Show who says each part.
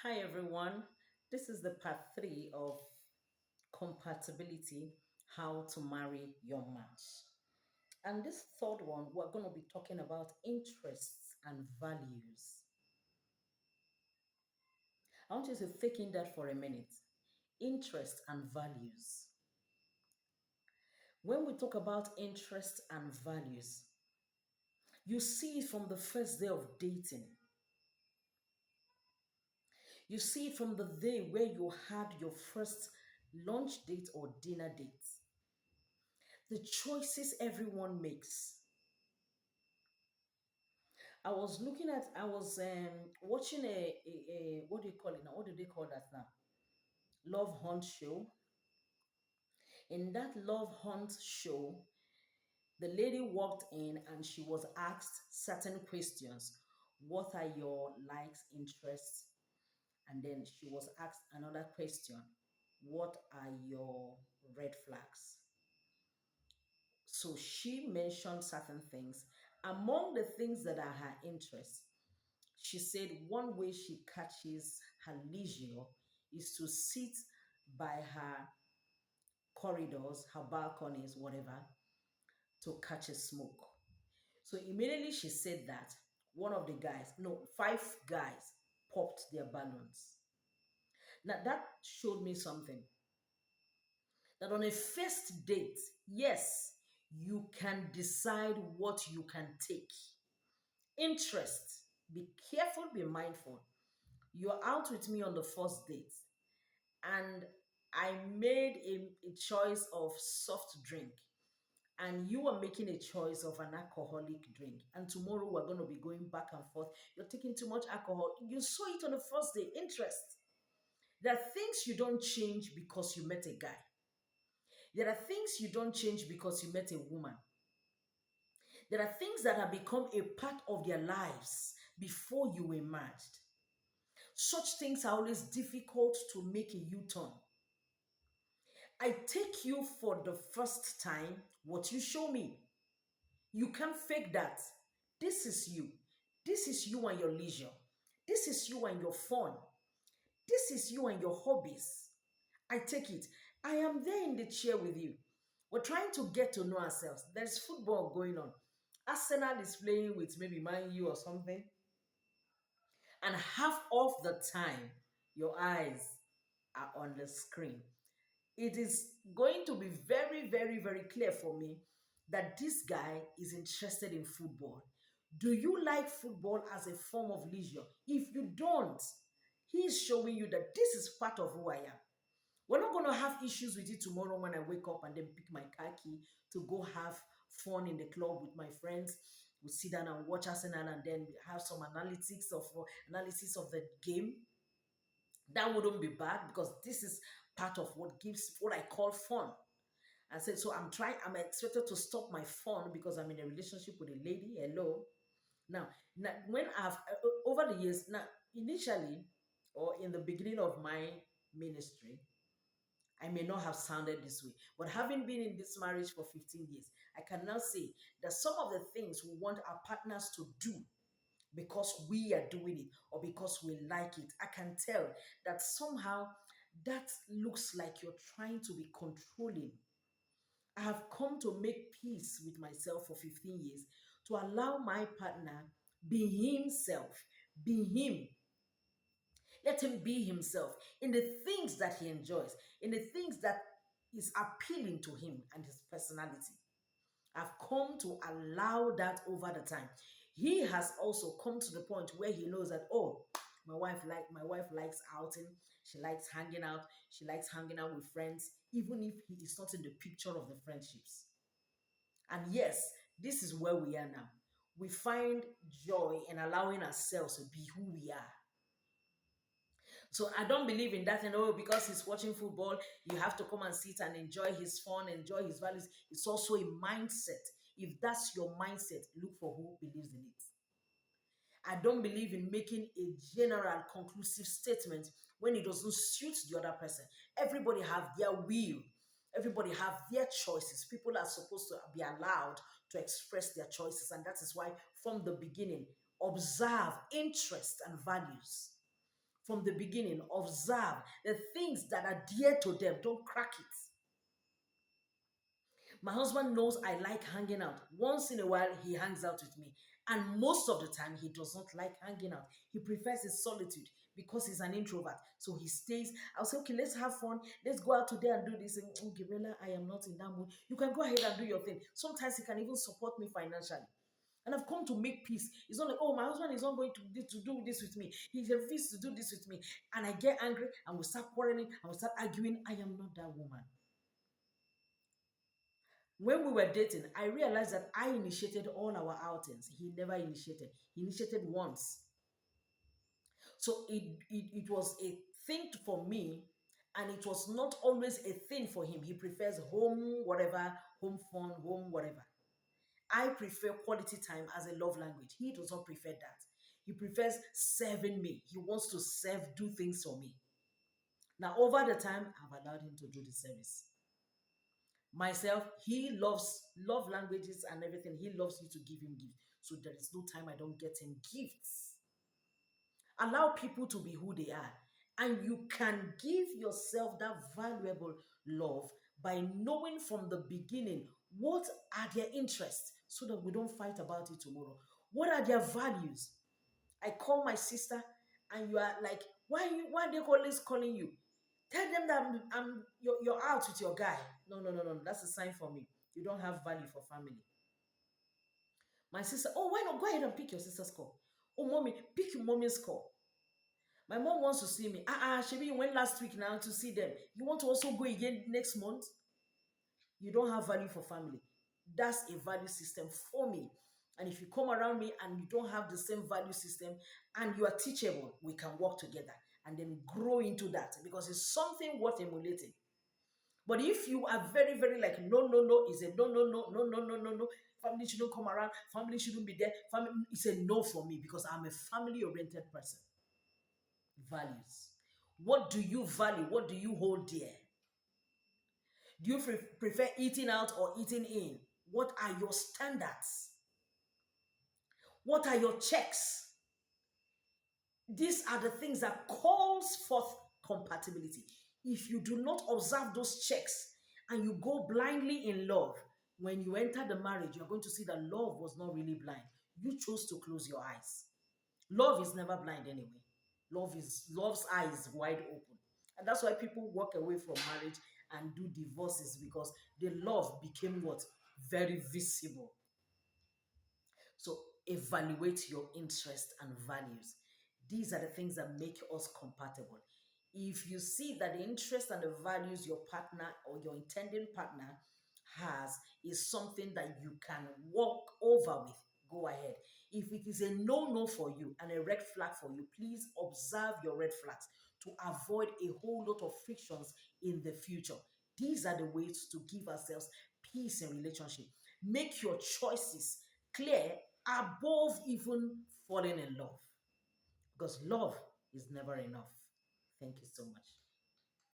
Speaker 1: Hi everyone, this is the part three of compatibility, how to marry your match. And this third one, we're going to be talking about interests and values. I want you to think in that for a minute. Interest and values. When we talk about interests and values, you see it from the first day of dating. You see it from the day where you had your first lunch date or dinner date. The choices everyone makes. I was watching what do you call it now? What do they call that now? Love Hunt show. In that Love Hunt show, the lady walked in and she was asked certain questions. What are your likes, interests? And then she was asked another question. What are your red flags? So she mentioned certain things. Among the things that are her interests, she said one way she catches her leisure is to sit by her corridors, her balconies, whatever, to catch a smoke. So immediately she said that, one of the guys, no, five guys popped their balloons. Now that showed me something. That on a first date, yes, you can decide what you can take. Interest. Be careful, be mindful. You're out with me on the first date, and I made a choice of soft drink, and you are making a choice of an alcoholic drink, and tomorrow we're going to be going back and forth. You're taking too much alcohol. You saw it on the first day. Interest. There are things you don't change because you met a guy. There are things you don't change because you met a woman. There are things that have become a part of their lives before you emerged. Such things are always difficult to make a U-turn. I take you for the first time, what you show me. You can't fake that. This is you. This is you and your leisure. This is you and your fun. This is you and your hobbies. I take it. I am there in the chair with you. We're trying to get to know ourselves. There's football going on. Arsenal is playing with maybe Man U or something. And half of the time, your eyes are on the screen. It is going to be very, very, very clear for me that this guy is interested in football. Do you like football as a form of leisure? If you don't, he is showing you that this is part of who I am. We're not going to have issues with it tomorrow when I wake up and then pick my car key to go have fun in the club with my friends. We sit down and watch Arsenal and then have some analysis of the game. That wouldn't be bad because this is part of what gives what I call fun. I said, so I'm expected to stop my fun because I'm in a relationship with a lady. Hello. Now when over the years, now, initially, or in the beginning of my ministry, I may not have sounded this way, but having been in this marriage for 15 years, I can now say that some of the things we want our partners to do because we are doing it or because we like it, I can tell that somehow that looks like you're trying to be controlling. I have come to make peace with myself for 15 years to allow my partner be himself, be him. Let him be himself in the things that he enjoys, in the things that is appealing to him and his personality. I've come to allow that over the time. He has also come to the point where he knows that, oh, my wife likes outing, she likes hanging out, she likes hanging out with friends, even if he is not in the picture of the friendships. And yes, this is where we are now. We find joy in allowing ourselves to be who we are. So I don't believe in that, because he's watching football, you have to come and sit and enjoy his fun, enjoy his values. It's also a mindset. If that's your mindset, look for who believes in it. I don't believe in making a general conclusive statement when it doesn't suit the other person. Everybody have their will. Everybody have their choices. People are supposed to be allowed to express their choices. And that is why from the beginning, observe interest and values. from the beginning. Observe the things that are dear to them. Don't crack it. My husband knows I like hanging out. Once in a while, he hangs out with me. And most of the time, he does not like hanging out. He prefers his solitude because he's an introvert. So he stays. I'll say, okay, let's have fun. Let's go out today and do this. And, oh, Gabriela, I am not in that mood. You can go ahead and do your thing. Sometimes he can even support me financially. And I've come to make peace. It's not like, oh, my husband is not going to do this with me. He refuses to do this with me. And I get angry and we start quarreling and we start arguing. I am not that woman. When we were dating, I realized that I initiated all our outings. He never initiated. He initiated once. So it was a thing for me, and it was not always a thing for him. He prefers home, whatever, home fun, home, whatever. I prefer quality time as a love language. He does not prefer that. He prefers serving me. He wants to serve, do things for me. Now, over the time, I've allowed him to do the service. Myself, he loves love languages and everything. He loves you to give him gifts. So there is no time I don't get him gifts. Allow people to be who they are. And you can give yourself that valuable love by knowing from the beginning what are their interests so that we don't fight about it tomorrow. What are their values? I call my sister and you are like, why are they always calling you? Tell them that you're out with your guy. No, no, no, no. That's a sign for me. You don't have value for family. My sister, oh, why not go ahead and pick your sister's call? Oh, mommy, pick your mommy's call. My mom wants to see me. Shebi, you went last week now to see them. You want to also go again next month? You don't have value for family. That's a value system for me. And if you come around me and you don't have the same value system and you are teachable, we can work together and then grow into that because it's something worth emulating. But if you are very, very like, no, no, no, it's a no, no, no, no, no, no, no, no. Family shouldn't come around. Family shouldn't be there. Family, it's a no for me because I'm a family-oriented person. Values. What do you value? What do you hold dear? Do you prefer eating out or eating in? What are your standards? What are your checks? These are the things that calls forth compatibility. If you do not observe those checks and you go blindly in love, when you enter the marriage, you're going to see that love was not really blind. You chose to close your eyes. Love is never blind anyway. Love's eyes wide open. And that's why people walk away from marriage and do divorces because the love became what? Very visible. So evaluate your interests and values. These are the things that make us compatible. If you see that the interests and the values your partner or your intending partner has is something that you can walk over with, go ahead. If it is a no-no for you and a red flag for you, please observe your red flags to avoid a whole lot of frictions in the future. These are the ways to give ourselves peace in relationship. Make your choices clear above even falling in love because love is never enough. Thank you so much.